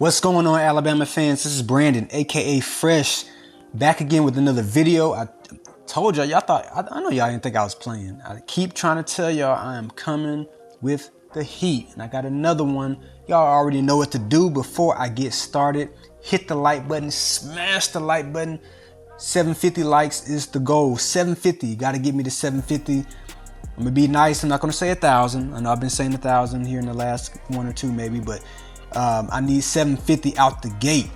What's going on, Alabama fans? This is Brandon, aka Fresh, back again with another video. I told y'all, I know y'all didn't think I was playing. I keep trying to tell y'all I am coming with the heat, and I got another one. Y'all already know what to do before I get started. Hit the like button, smash the like button. 750 likes is the goal. 750, you gotta get me to 750. I'm gonna be nice. I'm not gonna say 1,000. I know I've been saying 1,000 here in the last one or two maybe, but I need 750 out the gate.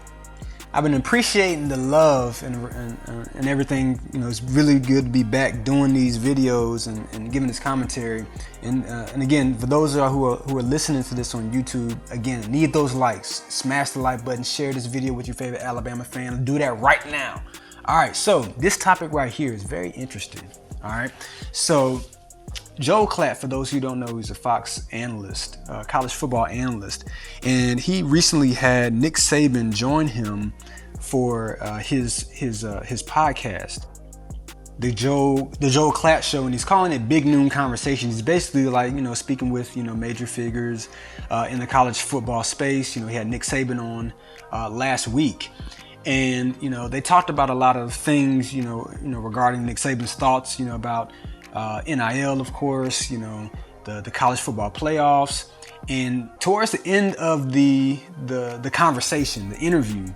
I've been appreciating the love and everything. You know, it's really good to be back doing these videos and giving this commentary. And again, for those of y'all who are listening to this on YouTube, again, need those likes. Smash the like button. Share this video with your favorite Alabama fan. Do that right now. All right. So this topic right here is very interesting. All right. So Joe Klatt, for those who don't know, he's a Fox analyst, college football analyst, and he recently had Nick Saban join him for his podcast, the Joe Klatt Show, and he's calling it Big Noon Conversations. He's basically like, you know, speaking with, you know, major figures in the college football space. You know, he had Nick Saban on last week. And, you know, they talked about a lot of things, you know, regarding Nick Saban's thoughts, you know, about NIL, of course, you know, the college football playoffs. And towards the end of the conversation, the interview,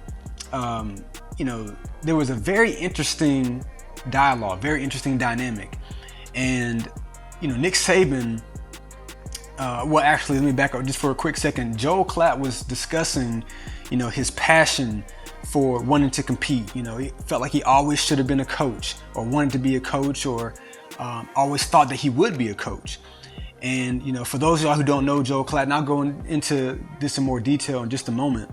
you know, there was a very interesting dialogue, very interesting dynamic. And, you know, Nick Saban, well, actually, let me back up just for a quick second. Joe Klatt was discussing, you know, his passion for wanting to compete. You know, he felt like he always should have been a coach, or wanted to be a coach, or always thought that he would be a coach. And, you know, for those of y'all who don't know Joe Klatt, and I'll go into this in more detail in just a moment,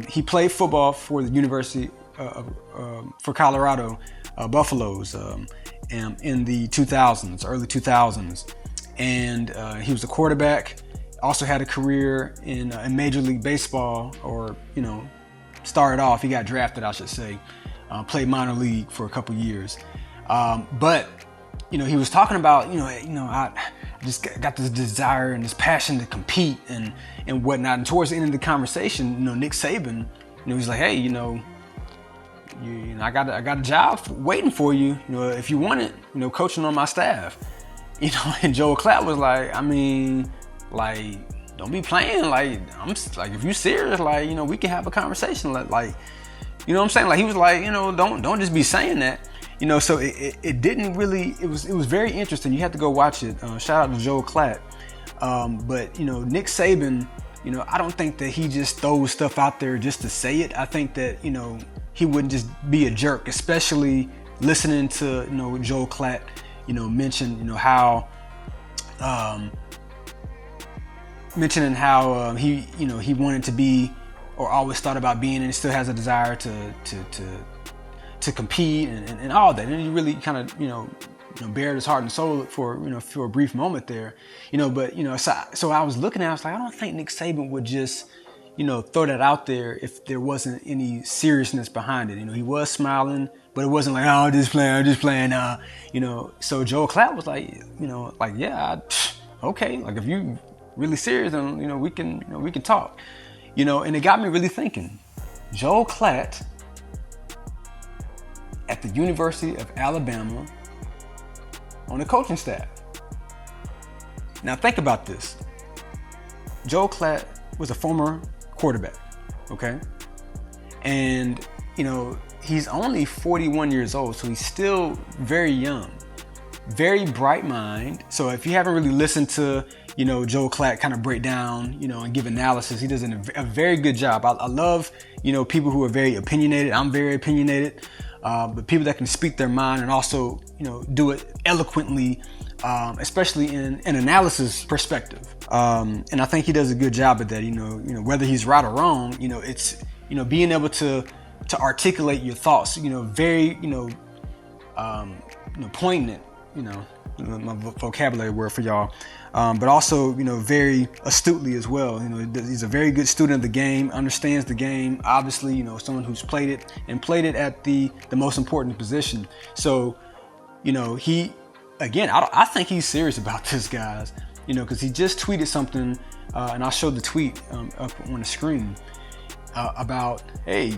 he played football for the University for Colorado Buffaloes in the 2000s, early 2000s. And he was a quarterback, also had a career in Major League Baseball, or, you know, started off, he got drafted, I should say, played minor league for a couple years. But you know, he was talking about, I just got this desire and this passion to compete and whatnot. And towards the end of the conversation, you know, Nick Saban, you know, he's like, hey, you know, I got a job waiting for you. You know, if you want it, you know, coaching on my staff. You know, and Joe Klatt was like, I mean, like, don't be playing. Like, I'm like, if you serious, like, you know, we can have a conversation. Like, you know what I'm saying? Like, he was like, you know, don't just be saying that. You know, so it didn't really, it was very interesting. You have to go watch it. Shout out to Joe Klatt. But, you know, Nick Saban, you know, I don't think that he just throws stuff out there just to say it. I think that, you know, he wouldn't just be a jerk, especially listening to, you know, Joe Klatt, you know, mention, you know, how, mentioning how he, you know, he wanted to be, or always thought about being, and he still has a desire to compete and all that. And he really kind of, you know, bared his heart and soul for a brief moment there, you know. But, you know, so I was looking at it, I was like, I don't think Nick Saban would just, you know, throw that out there if there wasn't any seriousness behind it. You know, he was smiling, but it wasn't like, oh, I'm just playing, you know. So Joe Klatt was like, you know, like, yeah, okay, like, if you really serious, then, you know, we can talk, you know. And it got me really thinking. Joe Klatt at the University of Alabama on the coaching staff. Now think about this. Joe Klatt was a former quarterback, okay? And, you know, he's only 41 years old, so he's still very young, very bright mind. So if you haven't really listened to, you know, Joe Klatt kind of break down, you know, and give analysis, he does a very good job. I love, you know, people who are very opinionated. I'm very opinionated. But people that can speak their mind and also, you know, do it eloquently, especially in an analysis perspective. And I think he does a good job at that. You know, whether he's right or wrong, you know, it's, you know, being able to articulate your thoughts, you know, very, poignant, you know, my vocabulary word for y'all. But also, you know, very astutely as well. You know, he's a very good student of the game, understands the game. Obviously, you know, someone who's played it at the most important position. So, you know, I think he's serious about this, guys. You know, because he just tweeted something, and I'll show the tweet up on the screen. about, hey,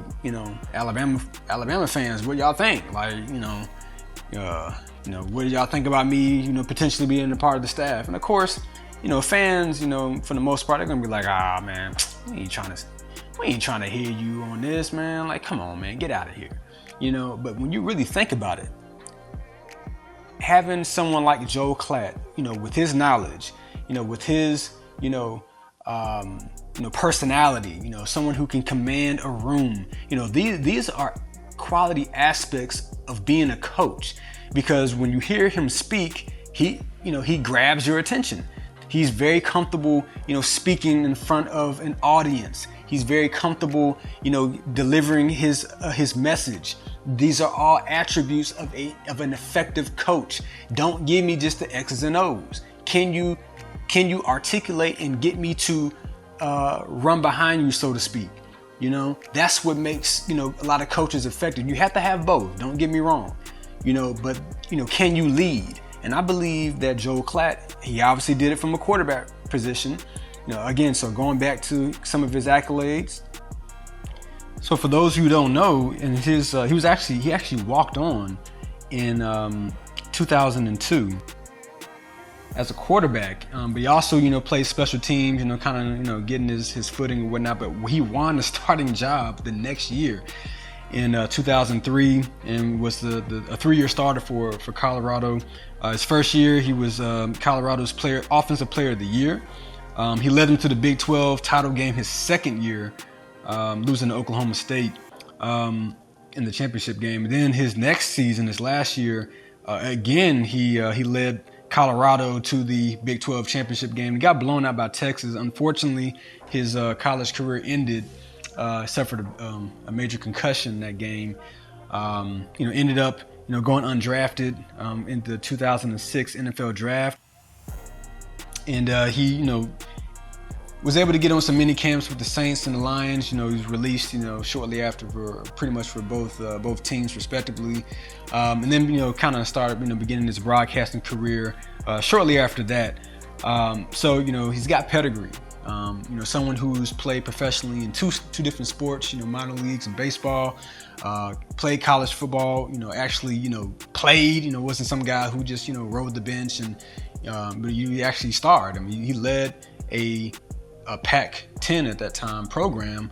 Alabama fans, what y'all think? Like, what do y'all think about me, potentially being a part of the staff? And of course, fans, for the most part, they're gonna be like, man, we ain't trying to hear you on this, man. Like, come on, man, get out of here. But when you really think about it, having someone like Joe Klatt, with his knowledge, with his, personality, someone who can command a room, these are quality aspects of being a coach, because when you hear him speak, he grabs your attention. He's very comfortable, speaking in front of an audience. He's very comfortable, delivering his message. These are all attributes of an effective coach. Don't give me just the X's and O's. Can you articulate and get me to run behind you, so to speak? That's what makes a lot of coaches effective. You have to have both. Don't get me wrong. But can you lead? And I believe that Joe Klatt, he obviously did it from a quarterback position. Again, so going back to some of his accolades. So for those who don't know, in his he actually walked on in 2002 as a quarterback, but he also played special teams, kind of getting his footing and whatnot. But he won the starting job the next year in 2003 and was a 3-year starter for Colorado. His first year, he was Colorado's offensive player of the year. He led them to the Big 12 title game his second year, losing to Oklahoma State in the championship game. And then his next season, his last year, again he led Colorado to the Big 12 championship game. He got blown out by Texas. Unfortunately, his college career ended. Suffered a major concussion in that game. Ended up going undrafted in the 2006 NFL draft, and he was able to get on some mini camps with the Saints and the Lions. He was released shortly after pretty much for both teams respectively, and then kind of started beginning his broadcasting career shortly after that. So he's got pedigree. Someone who's played professionally in two different sports, minor leagues and baseball, played college football, actually, played, wasn't some guy who just, rode the bench but he actually starred. I mean, he led a Pac-10 at that time program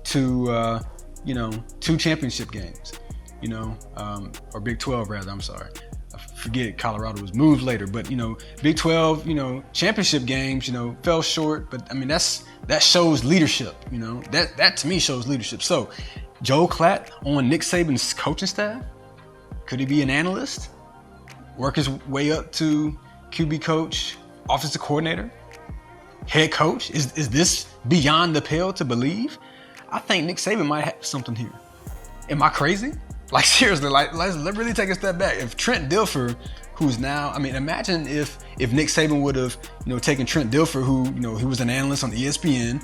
to, 2 championship games, or Big 12 rather, I'm sorry. I forget, Colorado was moved later, but Big 12, championship games, fell short. But I mean, that shows leadership. That to me shows leadership. So, Joe Klatt on Nick Saban's coaching staff, could he be an analyst, work his way up to QB coach, offensive coordinator, head coach? Is this beyond the pale to believe? I think Nick Saban might have something here. Am I crazy? Like, seriously, let's really take a step back. If Trent Dilfer, who's now, I mean, imagine if Nick Saban would have, taken Trent Dilfer, who, he was an analyst on ESPN,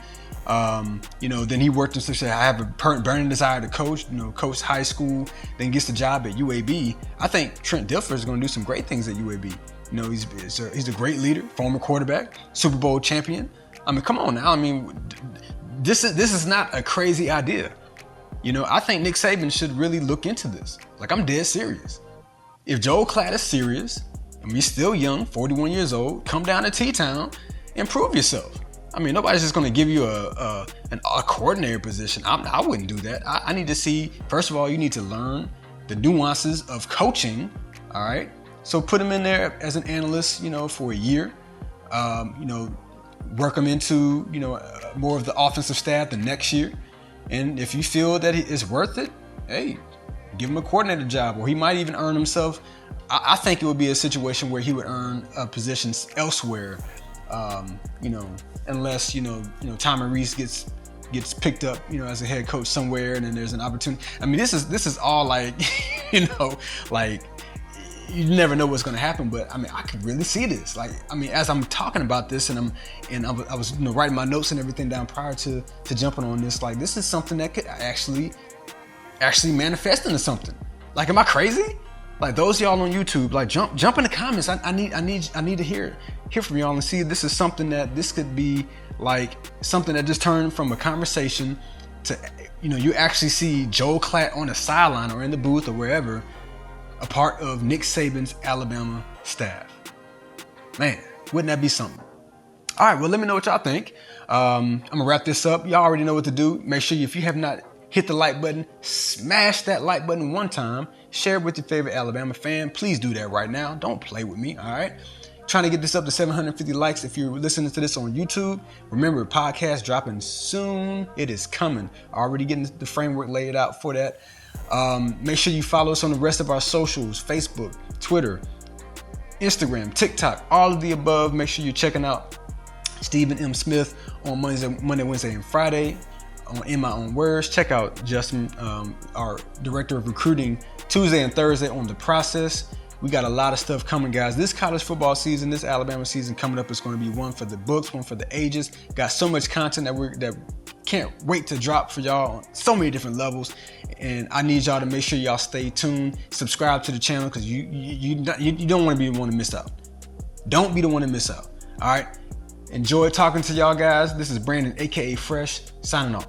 then he worked and said, I have a burning desire to coach, coach high school, then gets the job at UAB. I think Trent Dilfer is going to do some great things at UAB. He's a great leader, former quarterback, Super Bowl champion. I mean, come on now. I mean, this is not a crazy idea. I think Nick Saban should really look into this. Like, I'm dead serious. If Joe Klatt is serious, and he's still young, 41 years old, come down to T-Town and prove yourself. I mean, nobody's just going to give you a coordinator position. I wouldn't do that. I need to see, first of all, you need to learn the nuances of coaching, all right? So put him in there as an analyst, for a year, work him into, more of the offensive staff the next year. And if you feel that it's worth it, hey, give him a coordinator job, or he might even earn himself. I think it would be a situation where he would earn positions elsewhere, unless Tommy Rees gets picked up, as a head coach somewhere, and then there's an opportunity. I mean, this is all like, like, you never know what's going to happen, but I mean, I could really see this. Like, I mean, as I'm talking about this, and I was writing my notes and everything down prior to jumping on this. Like, this is something that could actually manifest into something. Like, am I crazy? Like, those of y'all on YouTube, like, jump in the comments. I need to hear from y'all and see if this is something that this could be like something that just turned from a conversation you actually see Joel Klatt on the sideline or in the booth or wherever, a part of Nick Saban's Alabama staff. Man, wouldn't that be something? All right, well, let me know what y'all think. I'm gonna wrap this up. Y'all already know what to do. Make sure if you have not hit the like button, smash that like button one time. Share it with your favorite Alabama fan. Please do that right now. Don't play with me, all right? Trying to get this up to 750 likes. If you're listening to this on YouTube, remember, podcast dropping soon. It is coming. Already getting the framework laid out for that. Make sure you follow us on the rest of our socials: Facebook, Twitter, Instagram, TikTok, all of the above. Make sure you're checking out Stephen M. Smith on Monday, Wednesday, and Friday on In My Own Words. Check out Justin, our director of recruiting, Tuesday and Thursday on The Process. We got a lot of stuff coming, guys. This college football season, this Alabama season coming up is going to be one for the books, one for the ages. Got so much content that can't wait to drop for y'all on so many different levels. And I need y'all to make sure y'all stay tuned, subscribe to the channel, because you don't want to be the one to miss out. Don't be the one to miss out. All right. Enjoy talking to y'all guys. This is Brandon, aka Fresh, signing off.